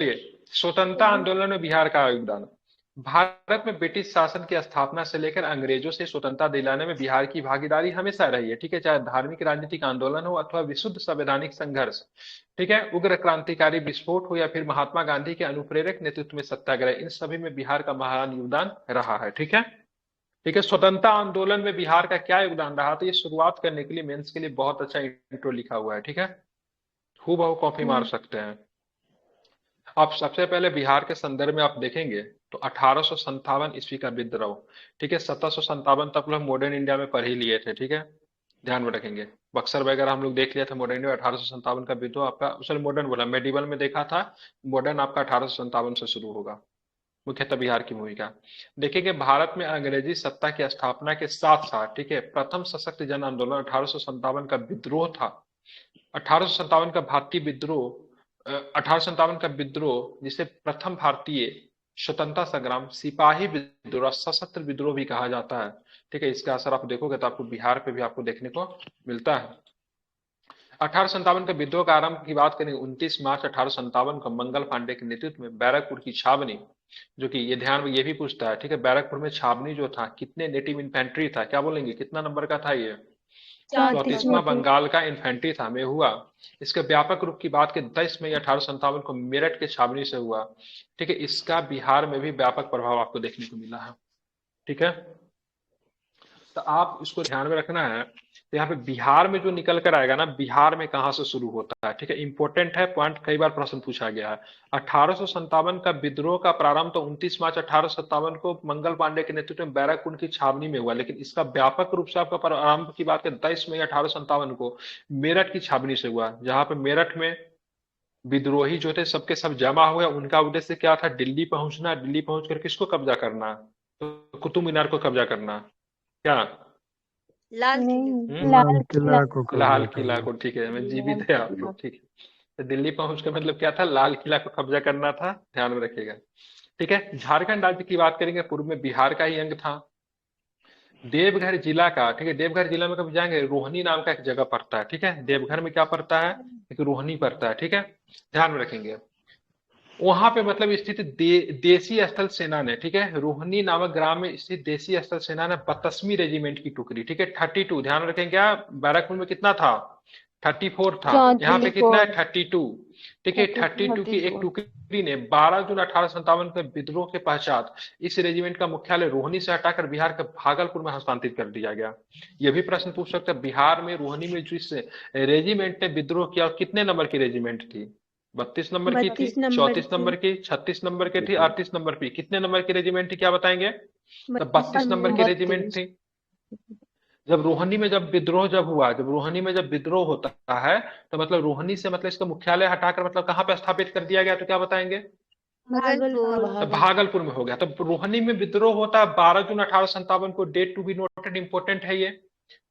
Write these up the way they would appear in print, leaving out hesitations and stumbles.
चलिए, स्वतंत्रता आंदोलन में बिहार का योगदान। भारत में ब्रिटिश शासन की स्थापना से लेकर अंग्रेजों से स्वतंत्रता दिलाने में बिहार की भागीदारी हमेशा रही है, ठीक है। चाहे धार्मिक राजनीतिक आंदोलन हो अथवा विशुद्ध संवैधानिक संघर्ष, ठीक है, उग्र क्रांतिकारी विस्फोट हो या फिर महात्मा गांधी के अनुप्रेरक नेतृत्व में सत्याग्रह, इन सभी में बिहार का महान योगदान रहा है, ठीक है। ठीक है, स्वतंत्रता आंदोलन में बिहार का क्या योगदान रहा, तो ये शुरुआत करने के लिए मेंस के लिए बहुत अच्छा इंट्रो लिखा हुआ है, ठीक है। हूबहू कॉपी मार हम्म। सकते हैं। अब सबसे पहले बिहार के संदर्भ में आप देखेंगे तो 1857 ईस्वी का विद्रोह, ठीक है। 1757 तक लोग मॉडर्न इंडिया में पढ़ ही लिए थे, ठीक है। ध्यान में रखेंगे, बक्सर वगैरह हम लोग देख लिया था मॉडर्न इंडिया। 1857 का विद्रोह आपका, सॉरी मॉडर्न बोला, मेडिवल में देखा था। मॉडर्न आपका 1857 से शुरू होगा, मुख्यतः बिहार की भूमिका। देखेंगे भारत में अंग्रेजी सत्ता की स्थापना के साथ साथ, ठीक है, प्रथम सशक्त जन आंदोलन 1857 का विद्रोह था। 1857 का भारतीय विद्रोह, 1857 का विद्रोह जिसे प्रथम भारतीय स्वतंत्रता संग्राम, सिपाही विद्रोह, सशस्त्र विद्रोह भी कहा जाता है, ठीक है। इसका असर आप देखोगे तो आपको बिहार पे भी आपको देखने को मिलता है। 1857 के विद्रोह का आरंभ की बात करें, 29 मार्च 1857 को मंगल पांडे के नेतृत्व में बैरकपुर की छावनी, जो कि ये ध्यान में ये भी पूछता है, ठीक है, बैरकपुर में छावनी जो था कितने नेटिव इन्फेंट्री था, क्या बोलेंगे, कितना नंबर का था ये? 34 34वां बंगाल का इन्फेंट्री था में हुआ। इसके व्यापक रूप की बात के 10 मई 1857 को मेरठ के छावनी से हुआ, ठीक है। इसका बिहार में भी व्यापक प्रभाव आपको देखने को मिला है, ठीक है। तो आप इसको ध्यान में रखना है, तो यहाँ पे बिहार में जो निकल कर आएगा ना, बिहार में कहाँ से शुरू होता है, ठीक है, इंपॉर्टेंट है पॉइंट, कई बार प्रश्न पूछा गया है। 1857 का विद्रोह का प्रारंभ तो 29 मार्च 1857 को मंगल पांडे के नेतृत्व में बैरकपुर की छावनी में हुआ, लेकिन इसका व्यापक रूप से आपका प्रारंभ की बात करें 23 मई 1857 को मेरठ की छावनी से हुआ, जहां पे मेरठ में विद्रोही जो थे सबके सब जमा हुए। उनका उद्देश्य क्या था, दिल्ली पहुंचना, दिल्ली पहुंच कर किसको कब्जा करना, तो कुतुब मीनार को कब्जा करना, क्या? लाल किला। नहीं, हम्म, लाल किला को लाल कब्जा किला करना। को, ठीक है, मैं लाल जीवित है आप किला। लोग, ठीक है। तो दिल्ली पहुंच कर मतलब क्या था, लाल किला को कब्जा करना था, ध्यान में रखिएगा, ठीक है। झारखंड राज्य की बात करेंगे, पूर्व में बिहार का ही अंग था। देवघर जिला का, ठीक है, देवघर जिला में कभी जाएंगे, रोहनी नाम का एक जगह पड़ता है, ठीक है। देवघर में क्या पड़ता है, एक रोहनी पड़ता है, ठीक है, ध्यान में रखेंगे। वहां पे मतलब स्थित देसी स्थल सेना ने, ठीक है, रोहनी नामक ग्राम में स्थित देसी स्थल सेना ने 32वीं रेजिमेंट की टुकड़ी, ठीक है, 32, ध्यान रखेंगे, क्या बैरकपुर में कितना था, 34 था, यहाँ पे कितना है 34। 32, ठीक है। 32 की एक 34। टुकड़ी ने 12 जून 1857 के विद्रोह के पश्चात इस रेजिमेंट का मुख्यालय रोहनी से हटाकर बिहार के भागलपुर में हस्तांतरित कर दिया गया। यह भी प्रश्न पूछ सकते हैं, बिहार में रोहनी में जिस रेजिमेंट ने विद्रोह किया, कितने नंबर की रेजिमेंट थी? 32 नंबर की थी, 32 नंबर 34 नंबर की। की, 36 नंबर की थी, 38 नंबर की, कितने नंबर की रेजिमेंट थी, क्या बताएंगे? तो 32 32 नंबर की नंबर। रेजिमेंट 32। थी। जब रोहनी में जब विद्रोह जब हुआ, जब रोहनी में जब विद्रोह होता है, तो मतलब रोहनी से मतलब इसका मुख्यालय हटाकर मतलब कहाँ पे स्थापित कर दिया गया, तो क्या बताएंगे? भागलपुर। तो भागलपुर। भागलपुर में हो गया। तो रोहनी में विद्रोह होता है 12 जून 1857 को, date to be noted, important है ये,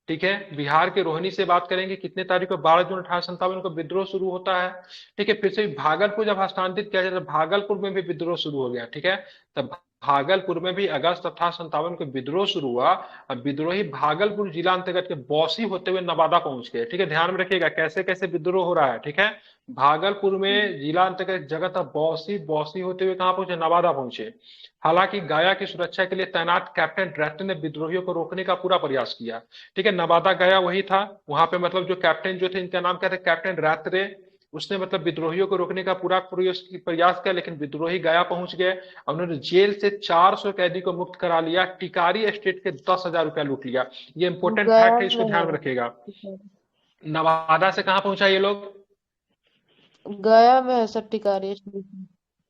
ठीक है। बिहार के रोहिणी से बात करेंगे, कितने तारीख को, 12 जून 1857 को विद्रोह शुरू होता है, ठीक है। फिर से भागलपुर जब हस्तांतरित किया जाता है, भागलपुर में भी विद्रोह शुरू हो गया, ठीक है। तब भागलपुर में भी अगस्त 1857 को विद्रोह शुरू हुआ। अब विद्रोही भागलपुर जिला अंतर्गत के बौसी होते हुए नवादा पहुंच गए, ठीक है। ध्यान में रखिएगा कैसे कैसे विद्रोह हो रहा है, ठीक है। भागलपुर में जिला अंतर्गत जगह था बौसी, बौसी होते हुए कहां पहुंचे, नवादा पहुंचे। हालांकि गया की सुरक्षा के लिए तैनात कैप्टन ड्रैटन ने विद्रोहियों को रोकने का पूरा प्रयास किया, ठीक है। नवादा गया वही था, वहां पे मतलब जो कैप्टन जो थे, इनका नाम क्या था, कैप्टन रात्रे। उसने मतलब विद्रोहियों को रोकने का पूरा प्रयास किया, लेकिन विद्रोही गया पहुंच गए। उन्होंने जेल से 400 कैदी को मुक्त करा लिया, टिकारी एस्टेट के 10,000 रुपया लूट लिया। ये इंपॉर्टेंट गया फैक्ट है, इसको में ध्यान में है। रखिएगा। नवादा से कहां पहुंचा ये लोग? गया में है सब टिकारी स्टेशन।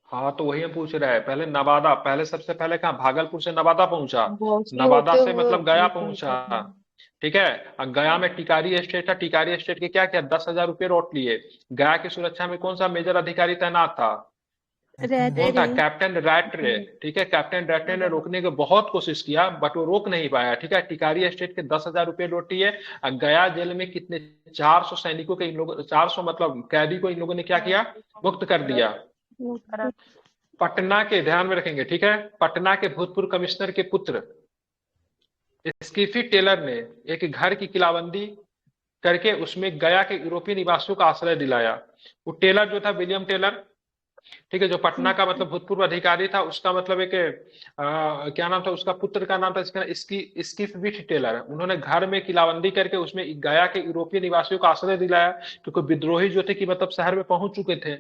हाँ, तो वही हम पूछ रहे हैं, पहले नवादा, पहले सबसे पहले कहाँ, भागलपुर से नवादा पहुंचा, बौसी नवादा होते से हुए मतलब गया पहुंचा, पहुंचा। ठीक है। और गया में टिकारी एस्टेट था, टिकारी एस्टेट के क्या किया, 10,000 रुपये लौट लिए। गया की सुरक्षा में कौन सा मेजर अधिकारी तैनात था? रहते कौन था? रहे। कैप्टन रैटरे, ठीक है। कैप्टन रैटरे ने रोकने की बहुत कोशिश किया, बट वो रोक नहीं पाया, ठीक है। टिकारी एस्टेट के 10,000 रुपये लौटिए। और गया जेल में कितने, 400 सैनिकों के इन लोगों, 400 मतलब कैदी को इन लोगों ने क्या किया, मुक्त कर दिया। पटना के, ध्यान में रखेंगे, ठीक है, पटना के भूतपूर्व कमिश्नर के पुत्र स्कीफी टेलर ने एक घर की किलाबंदी करके उसमें गया के यूरोपीय निवासियों का आश्रय दिलाया। वो टेलर जो था, विलियम टेलर, ठीक है। जो पटना का मतलब भूतपूर्व अधिकारी था, उसका मतलब एक क्या नाम था, उसका पुत्र का नाम था इसका स्कीफ विथ टेलर। उन्होंने घर में किलाबंदी करके उसमें गया के यूरोपीय निवासियों को आश्रय दिलाया, क्योंकि विद्रोही जो थे कि मतलब शहर में पहुंच चुके थे।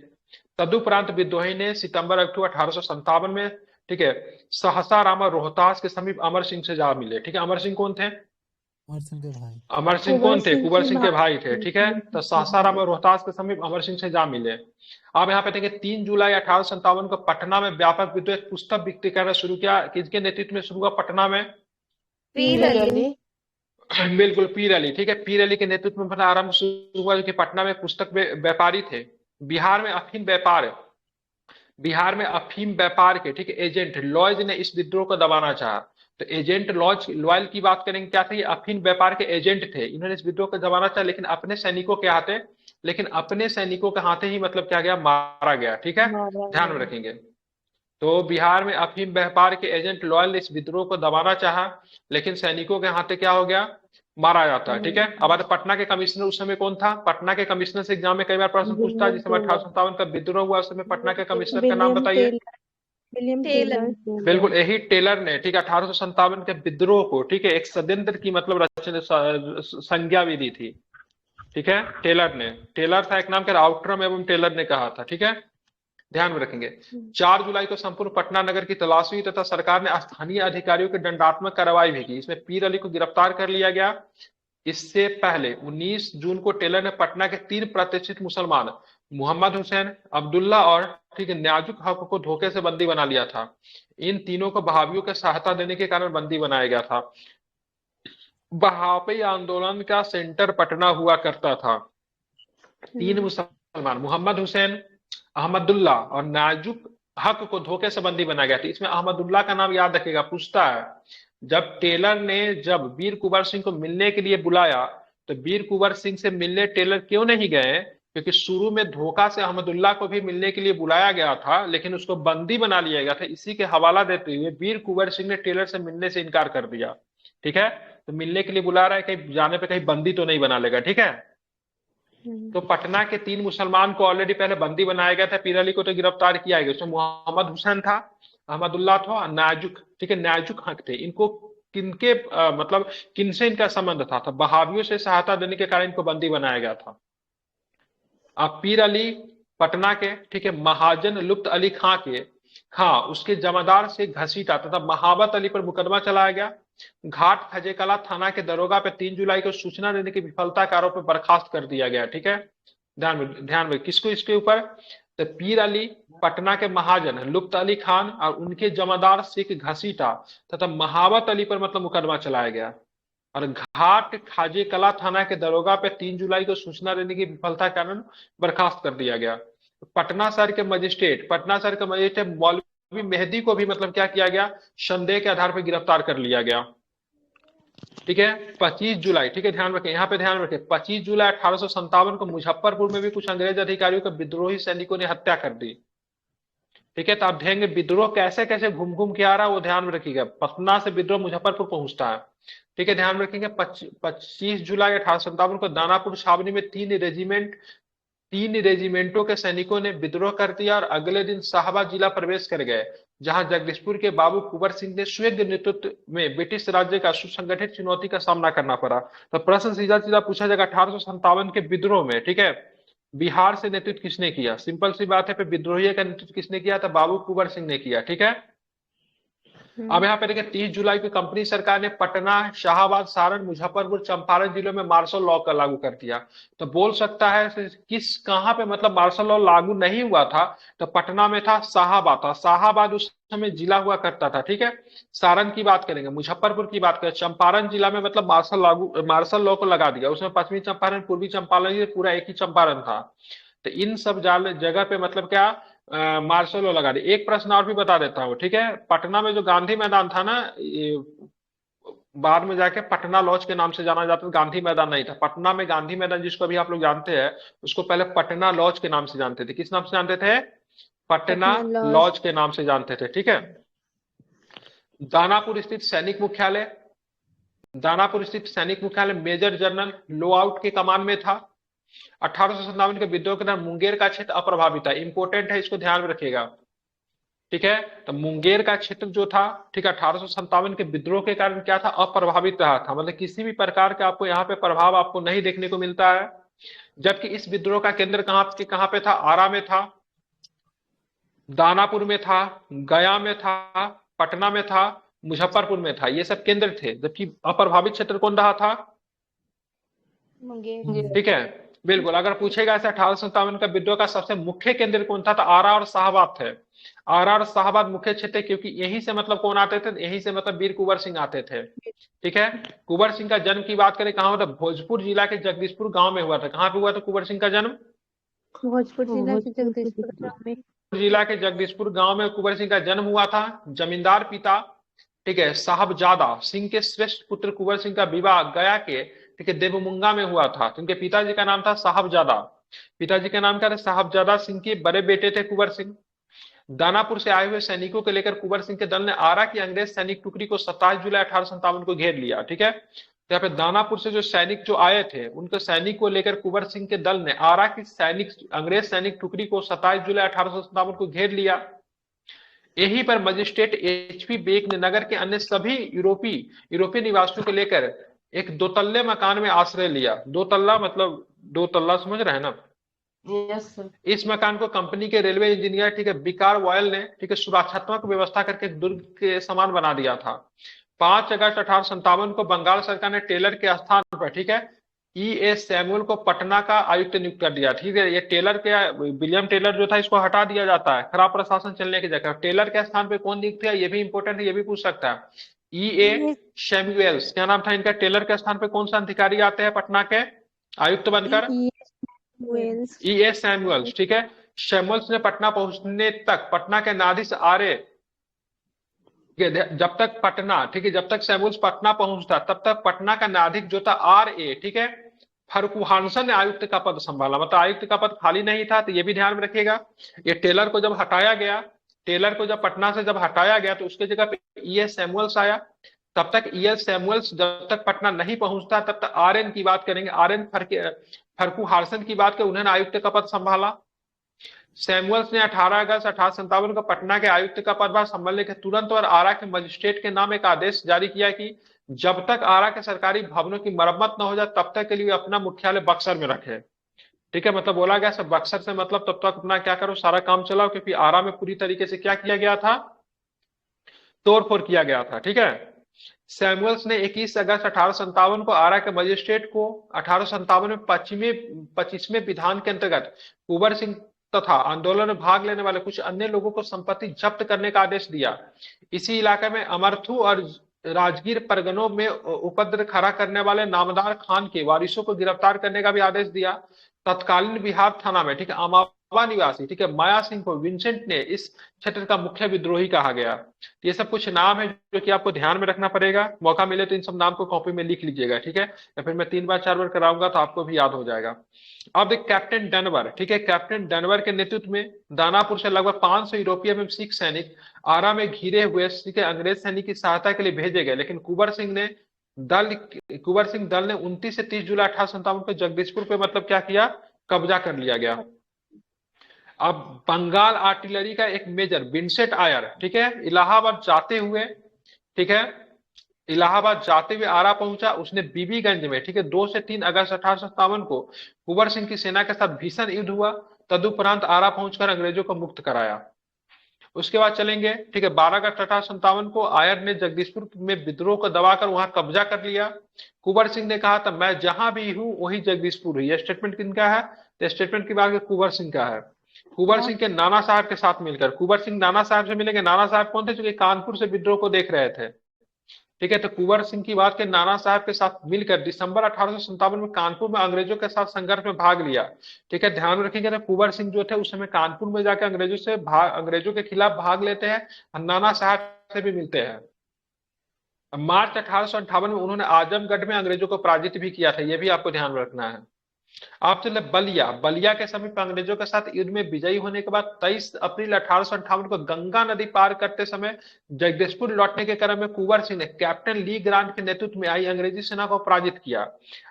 तदुपरांत विद्रोही ने सितंबर अक्टूबर 1857 में, ठीक है, सहसा रामा रोहतास के समीप अमर सिंह से जा मिले। ठीक है, अमर सिंह कौन थे? अमर सिंह के भाई। अमर सिंह कुंवर कौन थे? सिंह कुंवर के सिंह के भाई थे। भाई। ठीक है, तो सासाराम और रोहतास के समीप अमर सिंह से जा मिले। अब यहाँ पे देखिए 3 जुलाई 1857 को पटना में व्यापक विद्रोह एक पुस्तक बिक्री करना शुरू किया। किसके नेतृत्व में शुरू हुआ पटना में? पीर पीर अली। अली। बिल्कुल, पीर अली। ठीक है, पीर अली के नेतृत्व में आरंभ शुरू हुआ, जो कि पटना में पुस्तक व्यापारी थे। बिहार में अफीम व्यापार, बिहार में अफीम व्यापार के, ठीक है, एजेंट लॉयड ने इस विद्रोह को दबाना चाहा। तो एजेंट लॉयल की बात करेंगे, क्या थे? ये अफीम व्यापार के एजेंट थे। इन्होंने इस विद्रोह को दबाना चाहा, लेकिन अपने सैनिकों के हाथे, लेकिन अपने सैनिकों के हाथे ही मतलब क्या गया, मारा गया। ठीक है, मारा ध्यान में गया। रखेंगे। तो बिहार में अफीम व्यापार के एजेंट लॉयल ने इस विद्रोह को दबाना चाहा, लेकिन सैनिकों के हाथे क्या हो गया, मारा जाता है। ठीक है, अब आते पटना के कमिश्नर उस समय कौन था? पटना के कमिश्नर से एग्जाम में कई बार प्रश्न पूछता है। विलियम जिस समय टेलर। 1857 का विद्रोह हुआ, उस समय पटना के कमिश्नर का नाम विलियम बताइए। टेलर। William Taylor. टेलर। बिल्कुल, यही टेलर ने, ठीक है, 1857 के विद्रोह को, ठीक है, एक षड्यंत्र की मतलब रचना संज्ञा भी दी थी। ठीक है, टेलर ने, टेलर था एक नाम के, आउटरम एवं टेलर ने कहा था। ठीक है, ध्यान में रखेंगे। 4 जुलाई को संपूर्ण पटना नगर की तलाशी हुई तथा सरकार ने स्थानीय अधिकारियों की दंडात्मक कार्रवाई भी की। इसमें पीर अली को गिरफ्तार कर लिया गया। इससे पहले 19 जून को टेलर ने पटना के 3 प्रतिष्ठित मुसलमान, मोहम्मद हुसैन, अब्दुल्ला और, ठीक है, न्याजुक हक को धोखे से बंदी बना लिया था। इन तीनों को बहावियों को सहायता देने के कारण बंदी बनाया गया था। बहावी आंदोलन का सेंटर पटना हुआ करता था। 3 मुसलमान, मोहम्मद हुसैन, अहमदुल्ला और नाजुक हक को धोखे से बंदी बनाया गया था। इसमें अहमदुल्ला का नाम याद रखेगा, पूछता है। जब टेलर ने जब वीर कुंवर सिंह को मिलने के लिए बुलाया, तो वीर कुंवर सिंह से मिलने टेलर क्यों नहीं गए? क्योंकि शुरू में धोखा से अहमदुल्ला को भी मिलने के लिए बुलाया गया था, लेकिन उसको बंदी बना लिया गया था। इसी के हवाला देते हुए वीर कुंवर सिंह ने टेलर से मिलने से इनकार कर दिया। ठीक है, तो मिलने के लिए बुला रहा है, कहीं जाने पे कहीं बंदी तो नहीं बना लेगा। ठीक है, तो पटना के 3 मुसलमान को ऑलरेडी पहले बंदी बनाया गया था। पीर अली को तो गिरफ्तार किया गया। उसमें मोहम्मद हुसैन था, अहमदुल्ला था, नाजुक, ठीक है, नाजुक हक थे। इनको किनके मतलब किनसे इनका संबंध था? तो बहावियों से सहायता देने के कारण इनको बंदी बनाया गया था। अब पीर अली पटना के, ठीक है, महाजन लुप्त अली खां के, खां उसके जमादार से घसीटा तथा महावत अली पर मुकदमा चलाया गया। घाट खजेकला थाना के दरोगा पे 3 जुलाई को सूचना देने की विफलता के आरोप में बर्खास्त कर दिया गया। ठीक है, ध्यान में किसको, इसके ऊपर? तो पीर अली, पटना के महाजन लुप्त अली खान और उनके जमादार सिख घसीटा तथा महावत अली पर मतलब मुकदमा चलाया गया। और घाट खाजे कला थाना के दरोगा पे 3 जुलाई को सूचना देने की विफलता के कारण बर्खास्त कर दिया गया। पटना शहर के मजिस्ट्रेट मौलवी मेहदी को भी मतलब क्या किया गया, संदेह के आधार पर गिरफ्तार कर लिया गया। ठीक है, 25 जुलाई, ठीक है, ध्यान रखें, यहाँ पे ध्यान रखें, 25 जुलाई 1857 को मुजफ्फरपुर में भी कुछ अंग्रेज अधिकारियों को विद्रोही सैनिकों ने हत्या कर दी। ठीक है, तो आप देखेंगे विद्रोह कैसे कैसे घूम घूम के आ रहा है, वो ध्यान में रखिएगा। पटना से विद्रोह मुजफ्फरपुर पहुंचता है। ठीक है, ध्यान में रखेंगे। 25 जुलाई 1857 को दानापुर छावनी में 3 रेजिमेंटों के सैनिकों ने विद्रोह कर दिया और अगले दिन शाहबाद जिला प्रवेश कर गए, जहां जगदीशपुर के बाबू कुंवर सिंह ने स्वेग नेतृत्व में ब्रिटिश राज्य का सुसंगठित चुनौती का सामना करना पड़ा। तो प्रश्न सीधा सीधा पूछा जाएगा 1857 के विद्रोह में, ठीक है, बिहार से नेतृत्व किसने किया? सिंपल सी बात है, पे विद्रोही का नेतृत्व किसने किया? था बाबू कुंवर सिंह ने किया। ठीक है, अब यहाँ पे देखिए 30 जुलाई को कंपनी सरकार ने पटना, शाहाबाद, सारण, मुजफ्फरपुर, चंपारण जिलों में मार्शल लॉ का लागू कर दिया। तो बोल सकता है किस कहां पे मतलब मार्शल लॉ लागू नहीं हुआ था? तो पटना में था, शाहाबाद था। शाहाबाद उस समय जिला हुआ करता था। ठीक है, सारण की बात करेंगे, मुजफ्फरपुर की बात करें, चंपारण जिला में मतलब मार्शल लॉ को लगा दिया। उसमें पश्चिमी चंपारण, पूर्वी चंपारण, ये पूरा एक ही चंपारण था। तो इन सब जगह पे मतलब क्या मार्शल लॉ लगा दी। एक प्रश्न और भी बता देता हूँ। ठीक है, पटना में जो गांधी मैदान था ना, ये बाद में जाके पटना लॉज के नाम से जाना जाता था, गांधी मैदान नहीं था। पटना में गांधी मैदान जिसको अभी आप लोग जानते हैं, उसको पहले पटना लॉज के नाम से जानते थे। किस नाम से जानते थे? पटना पटना लॉज। लॉज के नाम से जानते थे। ठीक है, दानापुर स्थित सैनिक मुख्यालय, दानापुर स्थित सैनिक मुख्यालय मेजर जनरल लो आउट के कमान में था। 1857 के विद्रोह के दौरान मुंगेर का क्षेत्र अप्रभावित था, इंपोर्टेंट है, इसको ध्यान में रखिएगा। ठीक है, तो मुंगेर का क्षेत्र जो था, ठीक है, 1857 के विद्रोह के कारण क्या था, अप्रभावित रहा था, मतलब किसी भी प्रकार का आपको यहाँ पे प्रभाव आपको नहीं देखने को मिलता है। जबकि इस विद्रोह का केंद्र कहाँ पे था, आरा में था, दानापुर में था, गया में था, पटना में था, मुजफ्फरपुर में था, ये सब केंद्र थे। जबकि अप्रभावित क्षेत्र कौन रहा था, मुंगेर। ठीक है, बिल्कुल। अगर पूछेगा ऐसे 1857 का विद्रोह का सबसे मुख्य केंद्र कौन था, तो आरा और शाहबाद थे। आरा और शाहबाद मुख्य क्षेत्र, क्योंकि यहीं से मतलब कौन आते थे, यहीं से मतलब वीर कुंवर सिंह आते थे। ठीक है, कुंवर सिंह का जन्म की बात करें कहाँ हुआ था, भोजपुर जिला के जगदीशपुर गांव में हुआ था। कहाँ पे हुआ था कुंवर सिंह का जन्म, भोजपुर जिला के जगदीशपुर गाँव में। जिला के जगदीशपुर गांव में कुंवर सिंह का जन्म हुआ था। जमींदार पिता, ठीक है, साहबजादा सिंह के श्रेष्ठ पुत्र कुंवर सिंह का विवाह गया के, ठीक है, देवमुंगा में हुआ था। तो उनके पिताजी का नाम था साहबजादा, पिताजी का नाम क्या था, साहबजादा सिंह के बड़े बेटे थे कुंवर सिंह। दानापुर से आए हुए सैनिकों को लेकर कुंवर सिंह के दल ने आरा की अंग्रेज सैनिक टुकड़ी को 27 जुलाई 1857 को घेर लिया। ठीक है, तो यहाँ पे दानापुर से जो सैनिक जो आए थे, उनके सैनिक को लेकर कुंवर सिंह के दल ने आरा की अंग्रेज सैनिक टुकड़ी को 27 जुलाई 1857 को घेर लिया। यहीं पर मजिस्ट्रेट एचपी बेक ने नगर के अन्य सभी यूरोपीय निवासियों को लेकर एक दो तल्ले मकान में आश्रय लिया। दो तल्ला मतलब दो तल्ला, समझ रहे हैं ना। Yes sir. इस मकान को कंपनी के रेलवे इंजीनियर, ठीक है, बिकार वॉयल ने, ठीक है, सुरक्षात्मक व्यवस्था करके एक दुर्ग के समान बना दिया था। 5 अगस्त 1857 को बंगाल सरकार ने टेलर के स्थान पर, ठीक है, E.S. सैमुअल को पटना का आयुक्त नियुक्त कर दिया। ठीक है, ये टेलर के, विलियम टेलर जो था, इसको हटा दिया जाता है खराब प्रशासन चलने की जगह। टेलर के स्थान पे कौन नियुक्त है, ये भी इंपॉर्टेंट है, ये भी पूछ सकता है। E.A. सैमुअल्स, क्या नाम था इनका। टेलर के स्थान पे कौन सा अधिकारी आते हैं पटना के आयुक्त बनकर, E.S. सैमुअल्स। ठीक है, सैमुअल्स ने पटना पहुंचने तक पटना के नादिस आर्य, जब तक पटना, ठीक है, जब तक सैमुअल्स पटना पहुंचता तब तक पटना का नाधिक जो था RA, ठीक है, फर्कुहानसन ने आयुक्त का पद संभाला, मतलब आयुक्त का पद खाली नहीं था। तो ये भी ध्यान में रखिएगा। ये टेलर को जब हटाया गया, टेलर को जब पटना से जब हटाया गया, तो उसके जगह पे E.S. सैमुअल्स आया। तब तक E.S. सैमुअल्स जब तक पटना नहीं पहुंचता तब तक RN की बात करेंगे, RN फर्कुहानसन की बात करें, उन्होंने आयुक्त का पद संभाला। सैमुअल्स ने 18 अगस्त 1857 को पटना के आयुक्त का पदभार संभालने के तुरंत और आरा के मजिस्ट्रेट के नाम एक आदेश जारी किया कि जब तक आरा के सरकारी भवनों की मरम्मत न हो जाए तब तक के लिए अपना मुख्यालय बक्सर में रखे। ठीक है, मतलब बोला गया सब बक्सर से, मतलब तब तक अपना क्या करो, सारा काम चलाओ, क्योंकि आरा में पूरी तरीके से क्या किया गया था, तोड़फोड़ किया गया था। ठीक है, सैमुअल्स ने 21 अगस्त 1857 को आरा के मजिस्ट्रेट को 1857 में 25वें विधान के अंतर्गत कुंवर सिंह तथा आंदोलन में भाग लेने वाले कुछ अन्य लोगों को संपत्ति जब्त करने का आदेश दिया। इसी इलाके में अमरथू और राजगीर परगनों में उपद्रव खड़ा करने वाले नामदार खान के वारिसों को गिरफ्तार करने का भी आदेश दिया। तत्कालीन बिहार थाना में, ठीक है, अमावा निवासी, ठीक है, माया सिंह को विंसेंट ने इस क्षेत्र का मुख्य विद्रोही कहा गया। ये सब कुछ नाम है जो कि आपको ध्यान में रखना पड़ेगा। मौका मिले तो इन सब नाम को कॉपी में लिख लीजिएगा। ठीक है, या फिर मैं 3 बार 4 बार कराऊंगा तो आपको भी याद हो जाएगा। अब देख कैप्टन डनवर, ठीक है, कैप्टन डनवर के नेतृत्व में दानापुर से लगभग 500 यूरोपीय एवं सिख सैनिक आरा में घिरे हुए, ठीक है, अंग्रेज सैनिक की सहायता के लिए भेजे गए। लेकिन कुंवर सिंह दल ने 29 से 30 जुलाई 1857 को जगदीशपुर पे मतलब क्या किया, कब्जा कर लिया गया। अब बंगाल आर्टिलरी का एक मेजर विंसेंट आयर, ठीक है, इलाहाबाद जाते हुए, ठीक है, इलाहाबाद जाते हुए आरा पहुंचा। उसने बीबीगंज में, ठीक है, 2 से 3 अगस्त 1857 को कुंवर सिंह की सेना के साथ भीषण युद्ध हुआ। तदुपरांत आरा पहुंचकर अंग्रेजों को मुक्त कराया। उसके बाद चलेंगे, ठीक है, 12 अगस्त 1857 को आयर ने जगदीशपुर में विद्रोह को दबाकर वहां कब्जा कर लिया। कुंवर सिंह ने कहा था मैं जहां भी हूं वही जगदीशपुर है। यह स्टेटमेंट किनका है, तो स्टेटमेंट की बात कुंवर सिंह का है। कुंवर सिंह के नाना साहब के साथ मिलकर, कुंवर सिंह नाना साहब से मिलेंगे। नाना साहब कौन थे, जो कि कानपुर से विद्रोह को देख रहे थे। ठीक है, तो कुंवर सिंह की बात के नाना साहब के साथ मिलकर दिसंबर 1857 में कानपुर में अंग्रेजों के साथ संघर्ष में भाग लिया। ठीक है, ध्यान रखेंगे तो कुंवर सिंह जो थे उस समय कानपुर में जाकर अंग्रेजों के खिलाफ भाग लेते हैं और नाना साहब से भी मिलते हैं। मार्च 1858 में उन्होंने आजमगढ़ में अंग्रेजों को पराजित भी किया था, यह भी आपको ध्यान में रखना है। आप चले बलिया। बलिया के समीप अंग्रेजों के साथ युद्ध में विजयी होने के बाद 23 अप्रैल 1858 को गंगा नदी पार करते समय जगदीशपुर लौटने के क्रम में कुंवर सिंह ने कैप्टन ली ग्रांट के नेतृत्व में आई अंग्रेजी सेना को पराजित किया।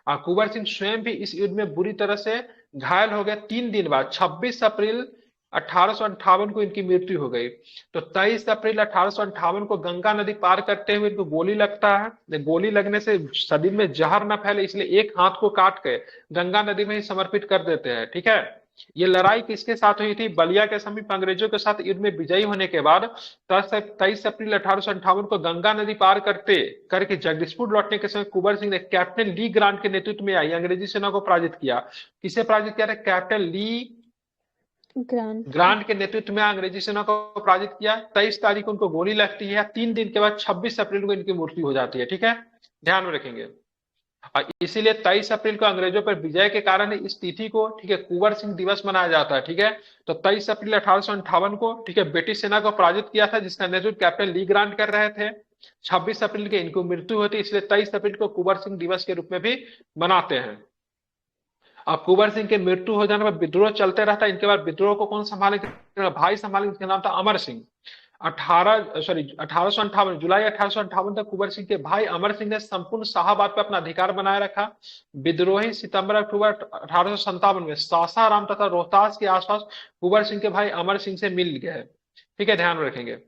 कुंवर सिंह स्वयं भी इस युद्ध में बुरी तरह से घायल हो गए। 3 दिन बाद 26 अप्रैल 1858 को इनकी मृत्यु हो गई। तो 23 अप्रैल 1858 को गंगा नदी पार करते हुए इनको गोली लगता है। गोली लगने से शरीर में जहर न फैले इसलिए एक हाथ को काट के गंगा नदी में ही समर्पित कर देते हैं। ठीक है, ये लड़ाई किसके साथ हुई थी? बलिया के समीप अंग्रेजों के साथ युद्ध में विजयी होने के बाद 23 अप्रैल 1858 को गंगा नदी पार करके जगदीशपुर लौटने के समय कुंवर सिंह ने कैप्टन ली ग्रांट के नेतृत्व में आई अंग्रेजी सेना को पराजित किया। किसे पराजित किया था? कैप्टन ली ग्रांट के नेतृत्व में अंग्रेजी सेना को पराजित किया। 23 तारीख को उनको गोली लगती है। 3 दिन के बाद 26 अप्रैल को इनकी मृत्यु हो जाती है। ठीक है, ध्यान में रखेंगे। और इसीलिए 23 अप्रैल को अंग्रेजों पर विजय के कारण इस तिथि को, ठीक है, कुंवर सिंह दिवस मनाया जाता है। ठीक है, तो 23 अप्रैल 1858 को, ठीक है, ब्रिटिश सेना को पराजित किया था जिसका नेतृत्व कैप्टन ली ग्रांट कर रहे थे। 26 अप्रैल के इनको मृत्यु होती है, इसलिए 23 अप्रैल को कुंवर सिंह दिवस के रूप में भी मनाते हैं। अब कुंवर सिंह के मृत्यु हो जाने पर विद्रोह चलते रहता है। इनके बाद विद्रोह को कौन संभालेंगे? भाई संभालेंगे, जिसका नाम था अमर सिंह। 1858 जुलाई 1858 तक कुंवर सिंह के भाई अमर सिंह ने संपूर्ण शाहाबाद पर अपना अधिकार बनाए रखा। विद्रोही सितंबर अक्टूबर 1857 में सासाराम तथा रोहतास के आसपास कुंवर सिंह के भाई अमर सिंह से मिल गए। ठीक है, ध्यान में रखेंगे।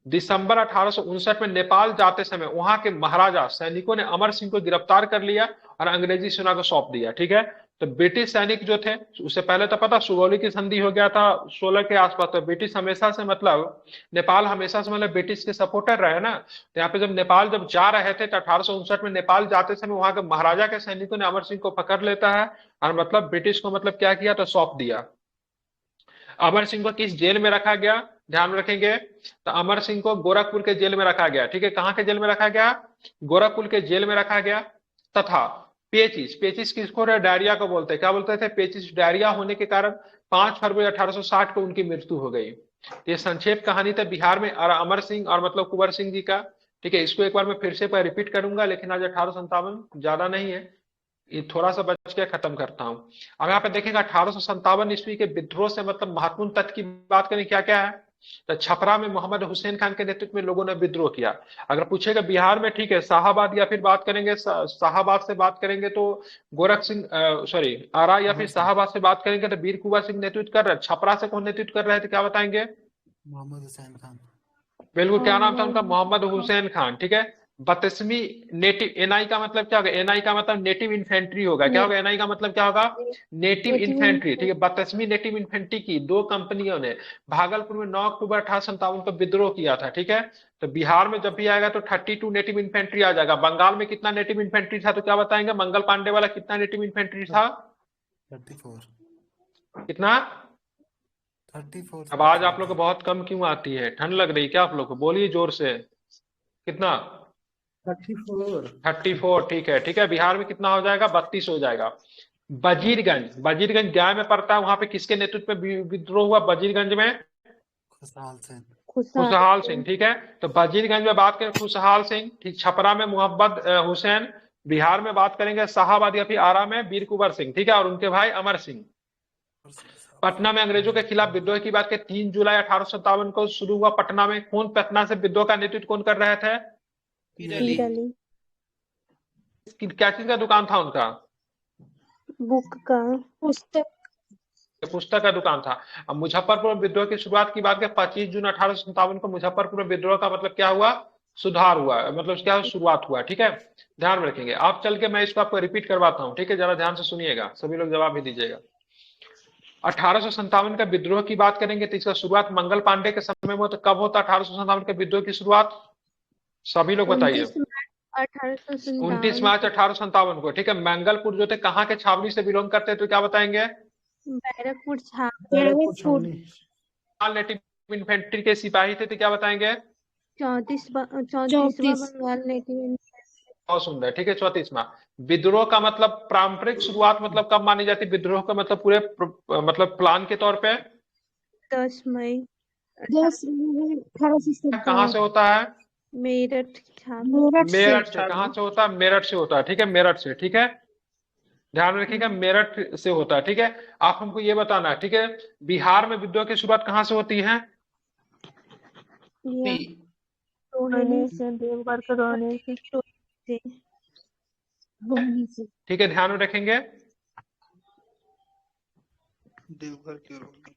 दिसंबर 1859 में नेपाल जाते समय वहां के महाराजा सैनिकों ने अमर सिंह को गिरफ्तार कर लिया और अंग्रेजी सेना को सौंप दिया। ठीक है, तो ब्रिटिश सैनिक जो थे, उससे पहले तो पता सुगौली की संधि हो गया था 16 के आसपास। तो ब्रिटिश हमेशा से मतलब नेपाल हमेशा से मतलब ब्रिटिश के सपोर्टर रहे ना। तो यहाँ पे जब नेपाल जब जा रहे थे तो 1859 में नेपाल जाते समय वहां के महाराजा के सैनिकों ने अमर सिंह को पकड़ लेता है और मतलब ब्रिटिश को मतलब क्या किया, तो सौंप दिया। अमर सिंह को किस जेल में रखा गया? ध्यान में रखेंगे। तो अमर सिंह को गोरखपुर के जेल में रखा गया। ठीक है, कहाँ के जेल में रखा गया? गोरखपुर के जेल में रखा गया। तथा पेचिस, पेचिस किसको? डायरिया को बोलते हैं। क्या बोलते थे? पेचिस। डायरिया होने के कारण 5 फरवरी 1860 को उनकी मृत्यु हो गई। ये संक्षेप कहानी था बिहार में और अमर सिंह और मतलब कुंवर सिंह जी का। ठीक है, इसको एक बार मैं फिर से रिपीट करूंगा, लेकिन आज 1857 ज्यादा नहीं है, ये थोड़ा सा बच के खत्म करता हूं। अब यहाँ पे देखेंगे 1857 ईस्वी के विद्रोह से मतलब महत्वपूर्ण तथ्य की बात करें क्या क्या है। तो छपरा में मोहम्मद हुसैन खान के नेतृत्व में लोगों ने विद्रोह किया। अगर पूछेगा बिहार में, ठीक है, शाहाबाद या फिर बात करेंगे शाहाबाद से बात करेंगे तो गोरख सिंह सॉरी आरा, या फिर शाहाबाद से बात करेंगे तो वीर कुंवर सिंह नेतृत्व कर रहे। छपरा से कौन नेतृत्व कर रहे थे, क्या बताएंगे? मोहम्मद हुसैन खान। बिल्कुल, क्या नाम था उनका? मोहम्मद हुसैन खान। ठीक है, 32वीं नेटिव, एनआई का मतलब क्या होगा? एनआई का मतलब नेटिव इन्फेंट्री होगा। क्या होगा एनआई का मतलब? क्या होगा? Native infantry. ठीक है, 32वीं नेटिव इन्फेंट्री की 2 कंपनियों ने भागलपुर में 9 अक्टूबर 1857 को विद्रोह किया था। ठीक है, तो बिहार में जब भी आएगा तो 32 नेटिव इन्फेंट्री आ जाएगा। बंगाल में कितना नेटिव इन्फेंट्री था, तो क्या बताएंगे? मंगल पांडे वाला कितना नेटिव इन्फेंट्री था? 34। कितना? 34। आवाज आप लोग को बहुत कम क्यों आती है? ठंड लग रही क्या आप लोग को? बोलिए जोर से। कितना? 34। ठीक है, ठीक है। बिहार में कितना हो जाएगा? 32 हो जाएगा। वजीरगंज, वजीरगंज गया में पड़ता है, वहां पे किसके नेतृत्व में विद्रोह हुआ वजीरगंज में? खुशहाल सिंह। खुशहाल सिंह। ठीक है, तो वजीरगंज में बात करें खुशहाल सिंह। ठीक, छपरा में मोहम्मद हुसैन। बिहार में बात करेंगे शाहाबाद या फिर आरा में वीर कुंवर सिंह। ठीक है, और उनके भाई अमर सिंह। पटना में अंग्रेजों के खिलाफ विद्रोह की बात करें 3 जुलाई 1857 को शुरू हुआ पटना में। कौन पटना से विद्रोह का नेतृत्व कौन कर रहे थे? क्या चीज का दुकान था उनका? बुक का, पुस्तक का दुकान था। अब मुजफ्फरपुर में विद्रोह की शुरुआत की बात करें 25 जून 1857 को मुजफ्फरपुर में विद्रोह का मतलब क्या हुआ? सुधार हुआ, मतलब क्या शुरुआत हुआ। ठीक है, ध्यान में रखेंगे। आप चल के मैं इसको आपको रिपीट करवाता हूँ। ठीक है, जरा ध्यान से सुनिएगा, सभी लोग जवाब भी दीजिएगा। 1857 का विद्रोह की बात करेंगे तो इसका शुरुआत मंगल पांडे के समय में। तो कब होता 1857 के विद्रोह की शुरुआत? सभी लोग बताइए। 29 मार्च 1857 को। ठीक है, मंगलपुर जो थे कहाँ के छावनी से बिलोंग करते हैं, तो क्या बताएंगे? बैरकपुर नेटिव इन्फेंट्री के सिपाही थे, तो क्या बताएंगे? 34वां बंगाल नेटिव। बहुत सुंदर। ठीक है, 34वां। विद्रोह का मतलब पारंपरिक शुरुआत मतलब कब मानी जाती है? विद्रोह का मतलब पूरे मतलब प्लान के तौर पे 10 मई। 1857। कहाँ से होता है? मेरठ से। कहाँ से होता है? मेरठ से होता है। ठीक है, मेरठ से। ठीक है, ध्यान में रखिएगा, मेरठ से होता है, ठीक है। आप हमको ये बताना है, ठीक है, बिहार में विद्रोह की शुरुआत कहाँ से होती है? या पी रोहिणी से देवघर के रोहनी से। से रोहनी से। ठीक है, ध्यान में रखेंगे। देवघर के रोहनी।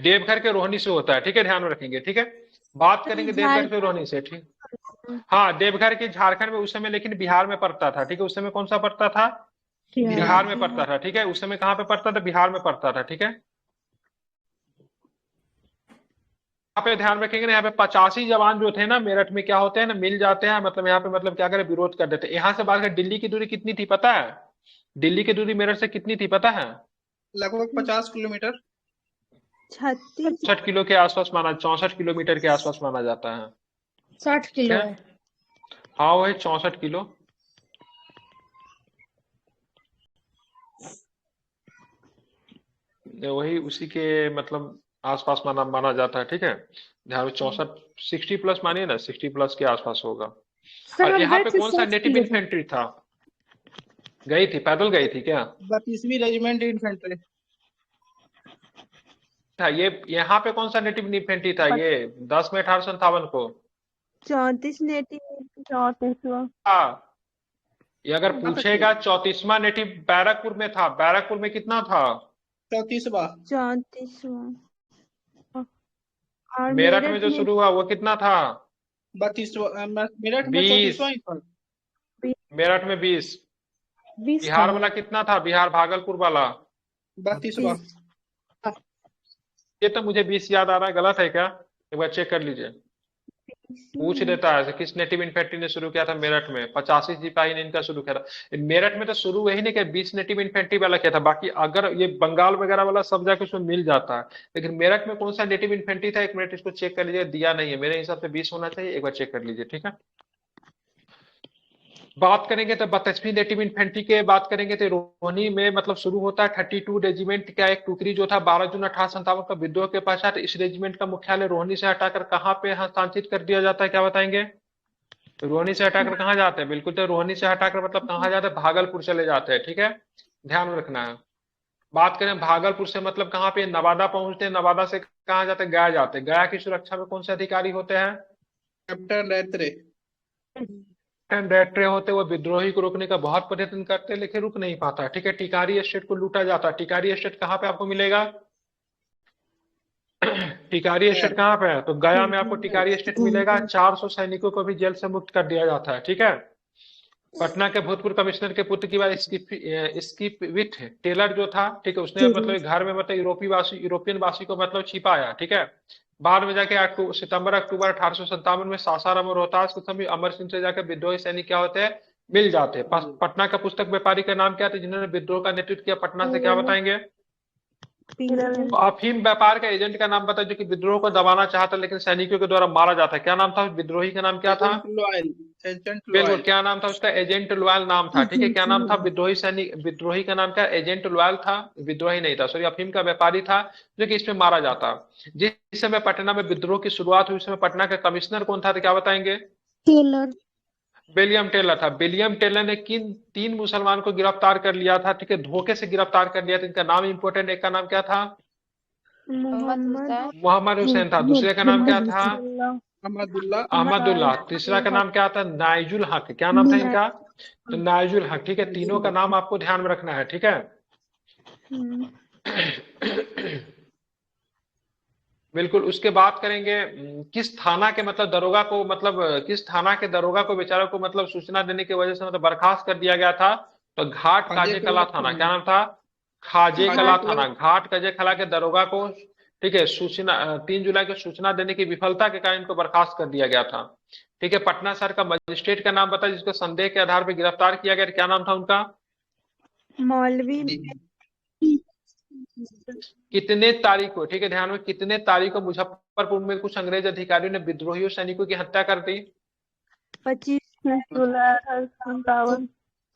देवघर के रोहनी से होता है, ठीक है, ध्यान में रखेंगे, ठीक है। बात करेंगे देवघर के रोहनी से, ठीक। हाँ, देवघर के झारखंड में उस समय, लेकिन बिहार में पड़ता था, ठीक है। उस समय कौन सा पड़ता था? बिहार में पड़ता था, ठीक है। उस समय कहाँ पे पड़ता था? बिहार में पड़ता था, ठीक है। यहाँ पे ध्यान रखेंगे ना, यहाँ पे 85 जवान जो थे ना मेरठ में, क्या होते हैं ना, मिल जाते हैं, मतलब यहाँ पे मतलब क्या करे, विरोध कर देते हैं। यहाँ से बात कर, दिल्ली की दूरी कितनी थी पता है? दिल्ली की दूरी मेरठ से कितनी थी पता है? लगभग 50 किलोमीटर। 36 64 किलो के आसपास माना, 64 किलोमीटर के आसपास माना जाता है। 60 ठीक किलो है, है। हाँ वही 64 किलो। वही उसी के मतलब आसपास माना माना जाता है, ठीक है। ध्यान में 64, 60 प्लस मानिए ना, 60 प्लस के आसपास होगा। सर और हम यहाँ गए पे थे कौन सा 60 नेटिव किलो था। इन्फेंट्री था? गई थी, पैदल गई थी क्या? 32वीं रेजिमेंट इन्फेंट्री। था ये, यहाँ पे कौन सा नेटिव इन्फेंट्री था ये 10 में 1857 को? 34 नेटिव 34वां। हाँ, ये अगर कहाँ तक थे? पूछेगा 34वां नेटिव बैरकपुर में था। बैरकपुर में कितना था? 34वां। 34वां और मेरठ में जो में शुरू हुआ वो कितना था? 32वां। मेरठ में 20। 34वां ही था। मेरठ में 20। 20 बिहार था। वाला कितना था? बिहार भागलपुर वाला 32वां। ये तो मुझे 20 याद आ रहा है, गलत है क्या? एक बार चेक कर लीजिए। पूछ देता है किस नेटिव इन्फेंट्री ने शुरू किया था मेरठ में। 85 सिपाही ने इनका शुरू किया था मेरठ में। तो शुरू वही नहीं किया, 20 नेटिव इन्फेंट्री वाला किया था। बाकी अगर ये बंगाल वगैरह वाला सब जाके उसमें मिल जाता है, लेकिन मेरठ में कौन सा नेटिव इन्फेंट्री था, एक मिनट इसको चेक कर लीजिए। दिया नहीं है मेरे हिसाब से, 20 होना चाहिए, एक बार चेक कर लीजिए, ठीक है। बात करेंगे तो 32वीं नेटिव इन्फेंट्री के बात करेंगे तो रोहनी में मतलब शुरू होता है। 32 रेजिमेंट का एक टुकड़ी जो था 12 जून 1857 का विद्रोह के पश्चात इस रेजिमेंट का मुख्यालय रोहनी से हटाकर कहाँ पे हस्तांतरित कर दिया जाता है, क्या बताएंगे? रोहनी से हटाकर कहाँ जाते हैं? बिल्कुल, तो रोहनी से हटाकर मतलब कहाँ जाते हैं? भागलपुर चले जाते हैं, ठीक है, ध्यान में रखना है। बात करें भागलपुर से मतलब कहाँ पे? नवादा पहुंचते हैं। नवादा से कहाँ जाते हैं? गया जाते हैं। गया की सुरक्षा में कौन से अधिकारी होते हैं? कैप्टन रैत्रे। कैप्टन होते। वो विद्रोही को रोकने का बहुत प्रयत्न करते हैं, लेकिन रुक नहीं पाता, ठीक है। टिकारी एस्टेट को लूटा जाता है। टिकारी एस्टेट कहाँ पे आपको मिलेगा? टिकारी एस्टेट कहाँ पे है? तो गया में आपको टिकारी एस्टेट मिलेगा। 400 सैनिकों को भी जेल से मुक्त कर दिया जाता है, ठीक है। पटना के भूतपूर्व कमिश्नर के पुत्र की बात, स्कीप विथ टेलर जो था, ठीक है, उसने मतलब घर में मतलब यूरोपियन वासी को मतलब छिपाया, ठीक है। बाद में जाके सितंबर अक्टूबर 1857 में सासाराम और रोहतास के समय अमर सिंह से जाकर विद्रोही सैनिक क्या होते हैं, मिल जाते हैं। पटना का पुस्तक व्यापारी का नाम क्या था जिन्होंने विद्रोह का नेतृत्व किया पटना से, क्या बताएंगे? तो अफीम व्यापार का एजेंट का नाम बता, जो कि विद्रोह को दबाना चाहता लेकिन सैनिकों के द्वारा मारा जाता है। क्या नाम था विद्रोही का? नाम क्या था? Agent loyal. एजेंट बिल्कुल, लॉयल। क्या नाम था उसका? एजेंट लॉयल नाम था, ठीक है। क्या नाम था? विद्रोही सैनिक, विद्रोही का नाम क्या? एजेंट लॉयल था, विद्रोही नहीं था, सॉरी, अफीम का व्यापारी था जो कि इसमें मारा जाता। जिस समय पटना में विद्रोह की शुरुआत हुई, उस समय पटना का कमिश्नर कौन था, तो क्या बताएंगे? टेलर। विलियम टेलर था। विलियम टेलर ने किन 3 मुसलमान को गिरफ्तार कर लिया था, ठीक है, धोखे से गिरफ्तार कर लिया था। इनका नाम इंपॉर्टेंट, एक का नाम क्या था? मोहम्मद मोहम्मद हुसैन था। दूसरे का नाम क्या था? अहमदुल्ला। अहमदुल्लाह। तीसरा का नाम क्या था? नाइजुल हक। क्या नाम था इनका? तो नाइजुल हक, ठीक है। तीनों का नाम आपको ध्यान में रखना है, ठीक है। बिल्कुल। उसके बात करेंगे किस थाना के मतलब दरोगा को, मतलब किस थाना के दरोगा को बेचारा को मतलब सूचना देने की वजह से मतलब बर्खास्त कर दिया गया था? तो घाट खाजे काजे कला कला थाना। थाना। क्या नाम था? खाजे खाजे कला कला। थाना। घाट काजे कला के दरोगा को, ठीक है, सूचना 3 जुलाई को सूचना देने की विफलता के कारण इनको बर्खास्त कर दिया गया था, ठीक है। पटना शहर का मजिस्ट्रेट का नाम बता जिसको संदेह के आधार पर गिरफ्तार किया गया, क्या नाम था उनका? मौलवी कितने तारीख को, ठीक है, ध्यान में, कितने तारीख को मुजफ्फरपुर में कुछ अंग्रेज अधिकारियों ने विद्रोहियों सैनिकों की हत्या कर दी? 25 जुलाई 1857।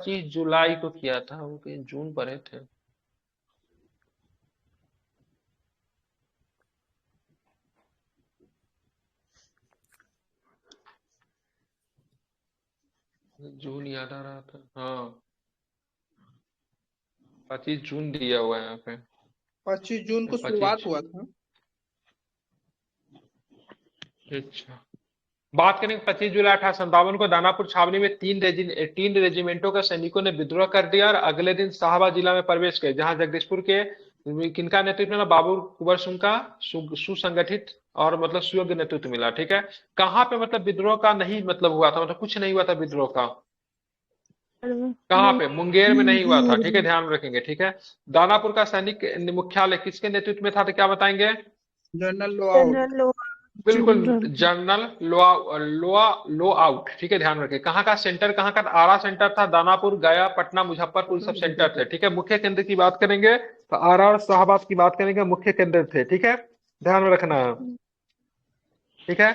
25 जुलाई को किया था, वो कहीं जून पढ़े थे। जून याद आ रहा था, हाँ 25 जून दिया हुआ है यहाँ पे। 25 जून को शुरुआत 25, हुआ था। अच्छा। बात करें 25 जुलाई 1857 को दानापुर छावनी में 3 रेजिमेंटों के सैनिकों ने विद्रोह कर दिया और अगले दिन शाहबाद जिला में प्रवेश किए, जहां जगदीशपुर के किनका नेतृत्व मिला, बाबू कुंवर सिंह का सुसंगठित और मतलब सुयोग्य नेतृत्व मिला। ठीक है, कहाँ पे मतलब विद्रोह का नहीं मतलब हुआ था, मतलब कुछ नहीं हुआ था विद्रोह का, कहाँ पे, मुंगेर में नहीं हुआ था। ठीक है, ध्यान रखेंगे। ठीक है, दानापुर का सैनिक मुख्यालय किसके नेतृत्व में था, तो क्या बताएंगे? जनरल लो आउट। जनरल लो बिल्कुल, जनरल जनरल लो आउट। ठीक है, ध्यान रखें। कहाँ का सेंटर, कहाँ का? आरा सेंटर था, दानापुर, गया, पटना, मुजफ्फरपुर सब सेंटर थे। ठीक है, मुख्य केंद्र की बात करेंगे तो आरा और शाहबाद की बात करेंगे, मुख्य केंद्र थे। ठीक है, ध्यान में रखना है। ठीक है,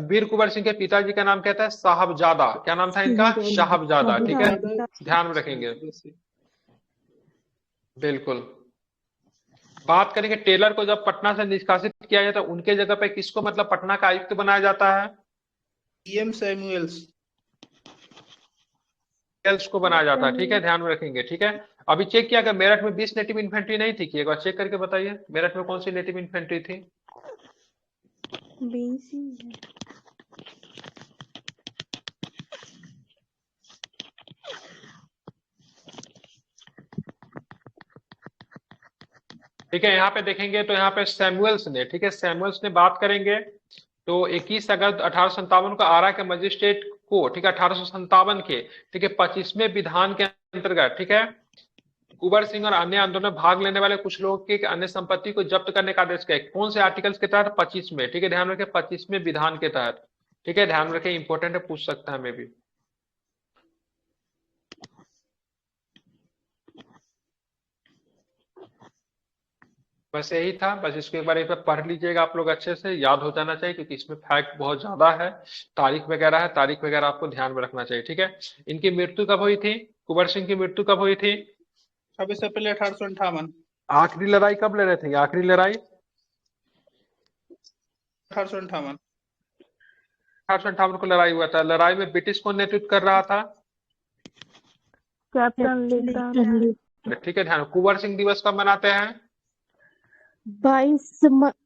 वीर कुंवर सिंह के पिताजी का नाम क्या था? साहबजादा। क्या नाम था इनका? शाहबजादा। ठीक है, ध्यान में रखेंगे, बिल्कुल। बात करेंगे टेलर को जब पटना से निष्कासित किया जाता है, उनके जगह पे किसको मतलब पटना का आयुक्त बनाया जाता है? EM Samuel's. सेल्स को बनाया जाता है। ठीक है, ध्यान में रखेंगे। ठीक है, अभी चेक किया, अगर मेरठ में 20 नेटिव इन्फेंट्री नहीं थी कि, एक बार चेक करके बताइए मेरठ में कौन सी नेटिव इन्फेंट्री थी? बीसी ठीक है, यहाँ पे देखेंगे तो यहाँ पे सैमुअल्स ने, ठीक है, सैमुअल्स ने बात करेंगे तो 21 अगस्त 1857 को आरा के मजिस्ट्रेट को, ठीक है, 1857 के, ठीक है, 25वें विधान के अंतर्गत, ठीक है, कुंवर सिंह और अन्य आंदोलन में भाग लेने वाले कुछ लोगों की अन्य संपत्ति को जब्त करने का आदेश किया। कौन से आर्टिकल्स के तहत? 25 में। ठीक है, ध्यान रखें, 25वें विधान के तहत। ठीक है, ध्यान रखें, इंपॉर्टेंट है, पूछ सकता है, मैं भी। बस यही था, बस इसको एक बार एक बार पढ़ लीजिएगा आप लोग, अच्छे से याद हो जाना चाहिए, क्योंकि इसमें फैक्ट बहुत ज्यादा है, तारीख वगैरह है, तारीख वगैरह आपको ध्यान में रखना चाहिए। ठीक है, इनकी मृत्यु कब हुई थी? कुंवर सिंह की मृत्यु कब हुई थी? 26 अप्रैल 1858। आखिरी लड़ाई कब लड़े थे? आखिरी लड़ाई 1858। 1858 को लड़ाई हुआ था। लड़ाई में ब्रिटिश कौन नेतृत्व कर रहा था? कैप्टन लेफ्टिनेंट ठीक है, ध्यान। कुंवर सिंह दिवस कब मनाते हैं? 22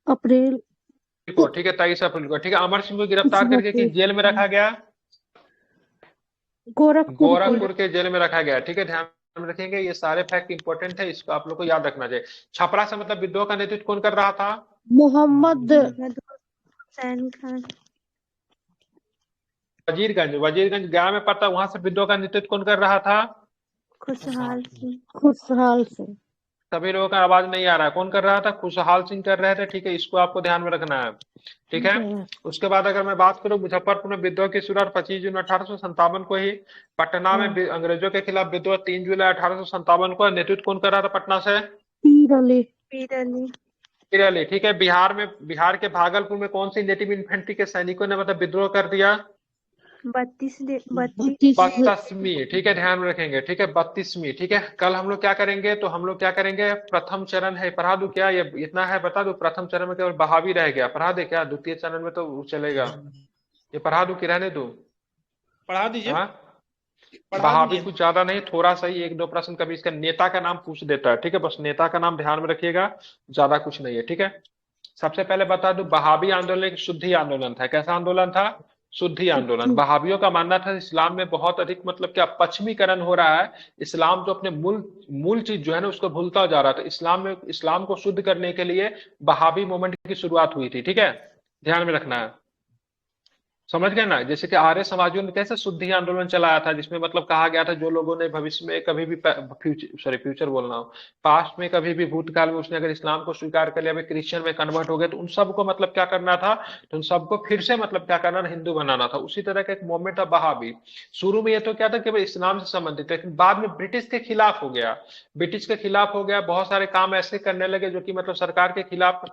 अप्रैल को, ठीक है, 23 अप्रैल को। ठीक है, अमर सिंह को गिरफ्तार करके किस जेल में रखा गया? गोरखपुर गोरखपुर के जेल में रखा गया। ठीक है, ध्यान में रखेंगे, ये सारे फैक्ट इंपॉर्टेंट है, इसको आप लोग को याद रखना चाहिए। छपरा से मतलब विद्रोह का नेतृत्व कौन कर रहा था? मोहम्मद हुसैन खान। वजीरगंज, वजीरगंज गया में पड़ता, वहां से विद्रोह का नेतृत्व कौन कर रहा था? खुशहाल सिंह। खुशहाल सिंह सभी लोगों का आवाज नहीं आ रहा है, कौन कर रहा था? खुशहाल सिंह कर रहे थे। ठीक है, इसको आपको ध्यान में रखना है। ठीक है, उसके बाद अगर मैं बात करूं, मुजफ्फरपुर में विद्रोह की शुरुआत 25 जून 1857 को ही। पटना में अंग्रेजों के खिलाफ विद्रोह 3 जुलाई 1857 को। नेतृत्व कौन कर रहा था पटना से? पीर अली पीर अली। पीर अली। ठीक है, बिहार के भागलपुर में कौन सी नेटिव इन्फेंट्री के सैनिकों ने मतलब विद्रोह कर दिया? 32वीं। ठीक है, ध्यान में रखेंगे। ठीक है, 32वीं। ठीक है, कल हम लोग क्या करेंगे, तो हम लोग क्या करेंगे, प्रथम चरण है, पढ़ा दूं क्या? ये इतना है बता दूं, प्रथम चरण में केवल बहावी रह गया, पढ़ा दे क्या? द्वितीय चरण में तो चलेगा, ये पढ़ा दूं कि रहने दूं? पढ़ा दीजिए। हाँ, पढ़ा बहावी दीजिए। कुछ ज्यादा नहीं, थोड़ा सा ही, 1-2 प्रश्न कभी इसका नेता का नाम पूछ देता है। ठीक है, बस नेता का नाम ध्यान में रखिएगा, ज्यादा कुछ नहीं है। ठीक है, सबसे पहले बता दूं, बहावी आंदोलन एक शुद्धि आंदोलन था। कैसा आंदोलन था? शुद्धि आंदोलन। बहावियों का मानना था इस्लाम में बहुत अधिक मतलब क्या पश्चिमीकरण हो रहा है, इस्लाम जो अपने मूल मूल चीज जो है ना उसको भूलता जा रहा था। इस्लाम को शुद्ध करने के लिए बहावी मूवमेंट की शुरुआत हुई थी। ठीक है, ध्यान में रखना है, समझ गए ना? जैसे कि आर्य समाजियों ने कैसे शुद्धि आंदोलन चलाया था, जिसमें मतलब कहा गया था जो लोगों ने भविष्य में कभी भी फ्यूचर बोल रहा हूँ, पास्ट में कभी भी भूतकाल में उसने अगर इस्लाम को स्वीकार कर लिया, क्रिश्चियन में कन्वर्ट हो गए, तो उन सबको मतलब क्या करना था, तो उन सबको फिर से मतलब क्या करना था, हिंदू बनाना था। उसी तरह का एक मूवमेंट था बहावी। शुरू में ये तो क्या था, केवल इस्लाम से संबंधित, लेकिन बाद में ब्रिटिश के खिलाफ हो गया, ब्रिटिश के खिलाफ हो गया, बहुत सारे काम ऐसे करने लगे जो कि मतलब सरकार के खिलाफ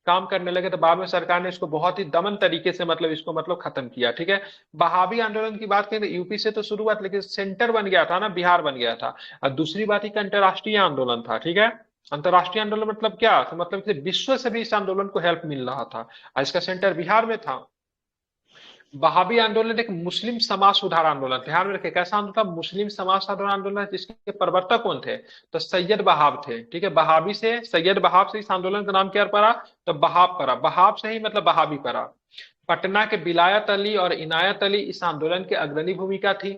काम करने लगे, तो बाद में सरकार ने इसको बहुत ही दमन तरीके से मतलब इसको मतलब खत्म किया। ठीक है, बहावी आंदोलन की बात करें तो यूपी से तो शुरू हुआ, लेकिन सेंटर बन गया था ना, बिहार बन गया था। और दूसरी बात एक अंतरराष्ट्रीय आंदोलन था। ठीक है, अंतरराष्ट्रीय आंदोलन मतलब क्या, तो मतलब कि विश्व से भी इस आंदोलन को हेल्प मिल रहा था, और इसका सेंटर बिहार में था। वहाबी आंदोलन एक मुस्लिम समाज सुधार आंदोलन, ध्यान में रखिए कैसा आंदोलन था, मुस्लिम समाज सुधार आंदोलन, जिसके प्रवर्तक कौन थे, तो सैयद वहाब थे। ठीक है, वहाबी से, सैयद वहाब से इस आंदोलन का नाम क्या पड़ा, तो वहाब पड़ा, वहाब से ही मतलब वहाबी पड़ा। पटना के विलायत अली और इनायत अली इस आंदोलन की अग्रणी भूमिका थी।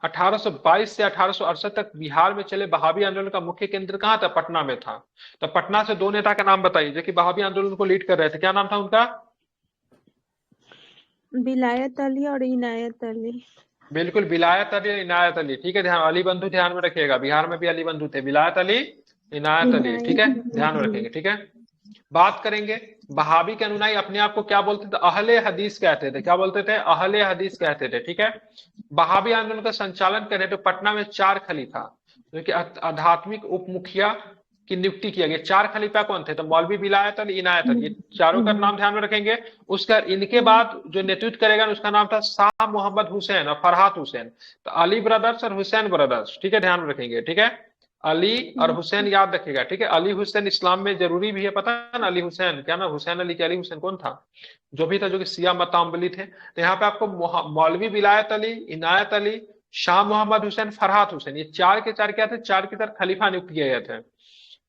1822 से 1868 तक बिहार में चले वहाबी आंदोलन का मुख्य केंद्र कहाँ था, पटना में था। तो पटना से दो नेता का नाम बताइए जो कि वहाबी आंदोलन को लीड कर रहे थे, क्या नाम था उनका। विलायत अली और इनायत अली। बिल्कुल, विलायत अली, इनायत अली। ठीक है, ध्यान, अली बंधु ध्यान में रखिएगा, बिहार में भी अली बंधु थे, विलायत अली, इनायत अली। ठीक है, ध्यान में रखेंगे। ठीक है, बात करेंगे वहाबी के अनुयायी अपने आप को क्या बोलते थे, अहले हदीस कहते थे। क्या बोलते थे, अहले हदीस कहते थे। ठीक है, वहाबी आंदोलन का संचालन करने तो पटना में 4 खलीफा जो कि आध्यात्मिक उप मुखिया की नियुक्ति किया गया। 4 खलीफा कौन थे, तो मौलवी, विलायत अली, इनायत अली, ये चारों का नाम ध्यान में रखेंगे। उसका इनके बाद जो नेतृत्व करेगा उसका नाम था शाह मोहम्मद हुसैन और फरहाद हुसैन। तो अली ब्रदर्स और हुसैन ब्रदर्स। ठीक है, ध्यान में रखेंगे। ठीक है, अली और हुसैन याद रखिएगा। ठीक है, अली हुसैन इस्लाम में जरूरी भी है, पता है ना, अली हुसैन क्या ना, हुसैन अली के अली हुसैन कौन था, जो भी था, जो कि शिया मताम्बली थे। तो यहाँ पे आपको मौलवी विलायत अली, इनायत अली, शाह मोहम्मद हुसैन, फरहाद हुसैन, ये 4 के 4 क्या थे, 4 की तरह खलीफा नियुक्त किए गए थे।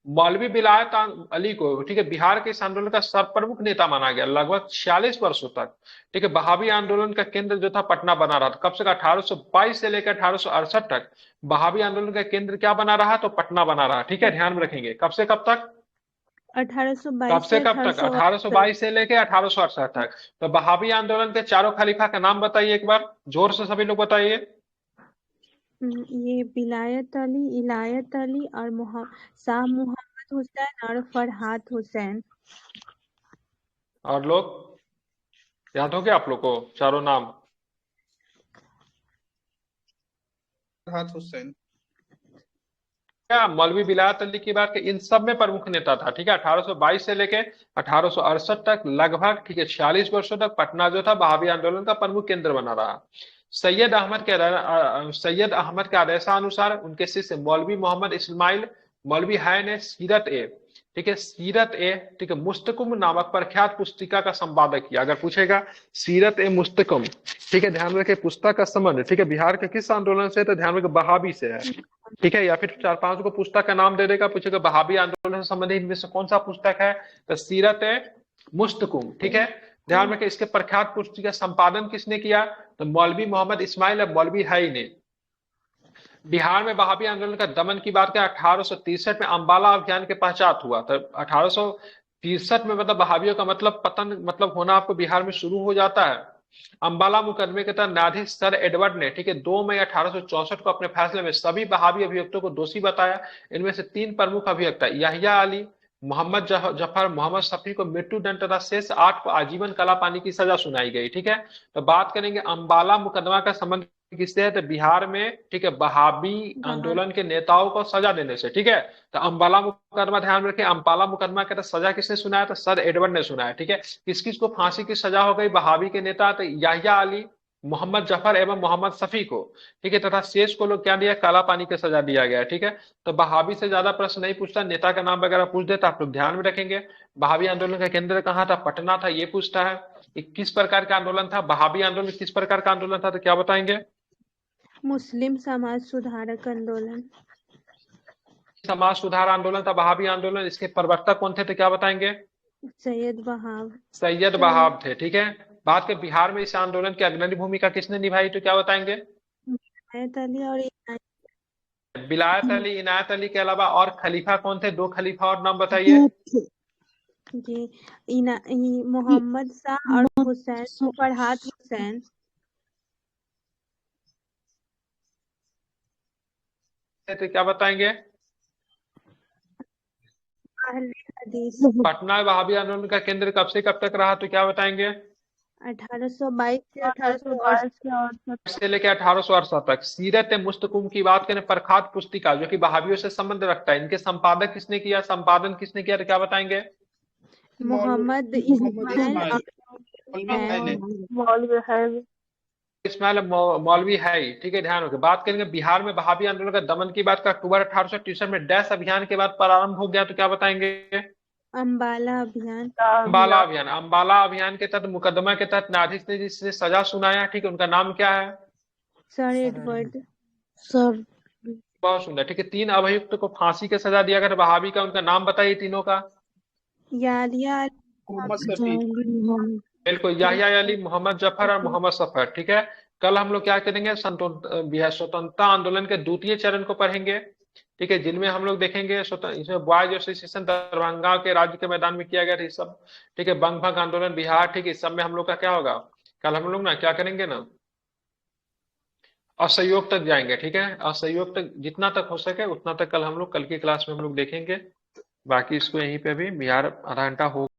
मौलवी विलायत अली को, ठीक है, बिहार के इस आंदोलन का सर्वप्रमुख नेता माना गया लगभग 46 वर्षों तक। ठीक है, वहाबी आंदोलन का केंद्र जो था पटना बना रहा था, कब से, 1822 से लेकर 1868 तक वहाबी आंदोलन का केंद्र क्या बना रहा, तो पटना बना रहा। ठीक है, ध्यान में रखेंगे, कब से कब तक, 1822 कब से से कब तक, 1868 1822 से लेकर 1868 तक। तो वहाबी आंदोलन के चारों खलीफा का नाम बताइए एक बार, जोर से सभी लोग बताइए। ये विलायत अली, इनायत अली और शाह मोहम्मद हुसैन और फरहाद हुसैन। और लोग याद हो गया आप लोग को चारों नाम। फरहाद हुसैन। क्या मौलवी विलायत अली की बात, इन सब में प्रमुख नेता था। ठीक है, 1822 से लेके 1868 तक लगभग, ठीक है, 46 वर्षों तक पटना जो था वहाबी आंदोलन का प्रमुख केंद्र बना रहा। सैयद अहमद के आदेशानुसार उनके शिष्य मौलवी मोहम्मद इस्माइल मौलवी है ने सीरत ए, ठीक है, सीरत ए, ठीक है, मुस्तकुम नामक प्रख्यात पुस्तिका का संपादक किया। अगर पूछेगा सीरत ए मुस्तकुम, ठीक है, ध्यान रखें, पुस्तक का संबंध, ठीक है, बिहार के किस आंदोलन से, तो ध्यान रखें वहाबी से है। ठीक है, या फिर 4-5 को पुस्तक का नाम दे देगा, पूछेगा वहाबी आंदोलन से संबंधित इनमें से कौन सा पुस्तक है, तो सीरत ए मुस्तकुम। ठीक है, ध्यान रखें, इसके प्रख्यात पुस्तिका संपादन किसने किया, तो मौलवी मोहम्मद इस्माइल और मौलवी हाई ने। बिहार में वहाबी आंदोलन का दमन की बात करें, 1863 में अम्बाला अभियान के पश्चात हुआ। तो 1863 में मतलब वहाबियों का मतलब पतन, मतलब होना आपको बिहार में शुरू हो जाता है। अम्बाला मुकदमे के तहत न्यायाधीश सर एडवर्ड ने, ठीक है, 2 मई 1864 को अपने फैसले में सभी वहाबी अभियुक्तों को दोषी बताया। इनमें से 3 प्रमुख अभियुक्त याहिया अली, मोहम्मद जफर, मोहम्मद शफी को मृत्यु दंड तथा शेष 8 को आजीवन कालापानी की सजा सुनाई गई। ठीक है, तो बात करेंगे अम्बाला मुकदमा का संबंध किससे है, तो बिहार में, ठीक है, वहाबी आंदोलन के नेताओं को सजा देने से। ठीक है, तो अम्बाला मुकदमा ध्यान रखें, अम्बाला मुकदमा के तहत सजा किसने सुनाया, तो सर एडवर्ड ने सुनाया। ठीक है, किस किस को फांसी की सजा हो गई, वहाबी के नेता, तो याहिया अली, मोहम्मद जफर एवं मोहम्मद शफी को। ठीक है, तथा शेष को लोग क्या दिया, काला पानी की सजा दिया गया। ठीक है, तो वहाबी से ज्यादा प्रश्न नहीं पूछता, नेता का नाम वगैरह पूछ देता, आप लोग ध्यान में रखेंगे। वहाबी आंदोलन का केंद्र कहाँ था, पटना था, ये पूछता है। किस प्रकार का आंदोलन था वहाबी आंदोलन, किस प्रकार का आंदोलन था, तो क्या बताएंगे, मुस्लिम समाज सुधारक आंदोलन। समाज सुधार आंदोलन था वहाबी आंदोलन। इसके प्रवक्ता कौन थे, तो क्या बताएंगे, सैयद वहाब। सैयद वहाब थे। ठीक है, बात के बिहार में इस आंदोलन की अग्रणी भूमिका किसने निभाई, तो क्या बताएंगे, विलायत अली और विलायत अली, इनायत अली के अलावा और खलीफा कौन थे, 2 खलीफा और नाम बताइए। मोहम्मद शाह और हुसैन, फरहाद हुसैन। तो क्या बताएंगे, अहले हदीस। पटना वहाबी आंदोलन का केंद्र कब से कब तक रहा, तो क्या बताएंगे, 1822 से 1868 से लेकर 1868 तक। सीरत मुस्तकुम की बात करें, प्रख्यात पुस्तिका जो कि वहाबियों से संबंध रखता है, इनके संपादक किसने किया, संपादन किसने किया, तो क्या बताएंगे, मोहम्मद इस्माइल इस्माइल मौलवी है। ठीक है, ध्यान रखें। बात करेंगे बिहार में वहाबी आंदोलन का दमन की बात का, अक्टूबर 1863 में डैश अभियान के बाद प्रारंभ हो गया, तो क्या बताएंगे, अम्बाला अभियान। अम्बाला अभियान, अम्बाला अभियान के तहत मुकदमा के तहत न्यायाधीश ने जिससे सजा सुनाया, ठीक है, उनका नाम क्या है? Sir Edward. सर बहुत सुंदर, ठीक है। 3 अभियुक्त को फांसी की सजा दिया गया वहाबी का, उनका नाम बताइए तीनों का। यालिया मोहम्मद शफी। मोहम्मद बिल्कुल, याहिया अली, मोहम्मद जफर और मोहम्मद सफर, ठीक है। कल हम लोग क्या करेंगे, स्वतंत्रता आंदोलन के द्वितीय चरण को पढ़ेंगे, ठीक है, जिनमें हम लोग देखेंगे इसमें बॉयज एसोसिएशन दरभंगा के राज्य के मैदान में किया गया था, ये सब, ठीक है। बंग भंग आंदोलन बिहार, ठीक है, इस सब में हम लोग का क्या होगा, कल हम लोग ना क्या करेंगे ना, असहयोग तक जाएंगे, ठीक है। असहयोग तक जितना तक हो सके उतना तक कल हम लोग, कल की क्लास में हम लोग देखेंगे। बाकी इसको यहीं पे भी बिहार आधा घंटा हो